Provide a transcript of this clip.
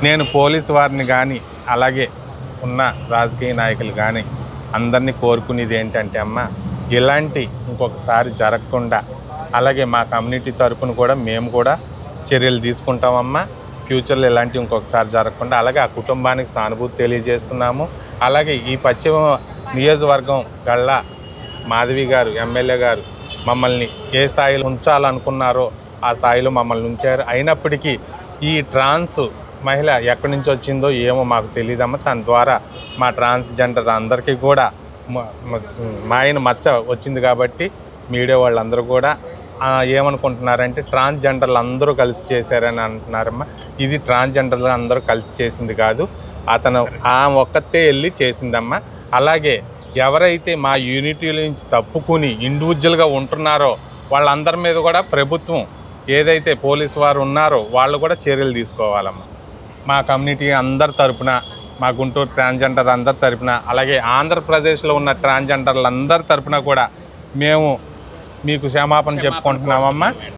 నేను పోలీసు వారిని కానీ అలాగే ఉన్న రాజకీయ నాయకులు కానీ అందరినీ కోరుకునేది ఏంటంటే అమ్మ, ఇలాంటి ఇంకొకసారి జరగకుండా అలాగే మా కమ్యూనిటీ తరపున కూడా మేము కూడా చర్యలు తీసుకుంటామమ్మా. ఫ్యూచర్లో ఇలాంటివి ఇంకొకసారి జరగకుండా అలాగే ఆ కుటుంబానికి సానుభూతి తెలియజేస్తున్నాము. అలాగే ఈ పశ్చిమ నియోజకవర్గం గళ్ళ మాధవి గారు ఎమ్మెల్యే గారు మమ్మల్ని ఏ స్థాయిలో ఉంచాలనుకున్నారో ఆ స్థాయిలో మమ్మల్ని ఉంచారు. అయినప్పటికీ ఈ ట్రాన్స్ మహిళ ఎక్కడి నుంచి వచ్చిందో ఏమో మాకు తెలియదమ్మా. తన ద్వారా మా ట్రాన్స్జెండర్ అందరికీ కూడా మాయన మచ్చ వచ్చింది కాబట్టి మీడియా వాళ్ళందరూ కూడా ఏమనుకుంటున్నారంటే ట్రాన్స్జెండర్లు అందరూ కలిసి చేశారని అంటున్నారమ్మా. ఇది ట్రాన్స్జెండర్లు అందరూ కలిసి చేసింది కాదు, అతను ఒక్కతే వెళ్ళి చేసిందమ్మా. అలాగే ఎవరైతే మా యూనిటీ నుంచి తప్పుకుని ఇండివిజువల్గా ఉంటున్నారో వాళ్ళందరి మీద కూడా ప్రభుత్వం ఏదైతే పోలీసు వారు ఉన్నారో వాళ్ళు కూడా చర్యలు తీసుకోవాలమ్మా. మా కమ్యూనిటీ అందరి తరపున, మా గుంటూరు ట్రాన్స్జెండర్ అందరి తరపున, అలాగే ఆంధ్రప్రదేశ్లో ఉన్న ట్రాన్స్జెండర్లు అందరి తరపున కూడా మేము మీకు క్షమాపణ చెప్పుకుంటున్నామమ్మా.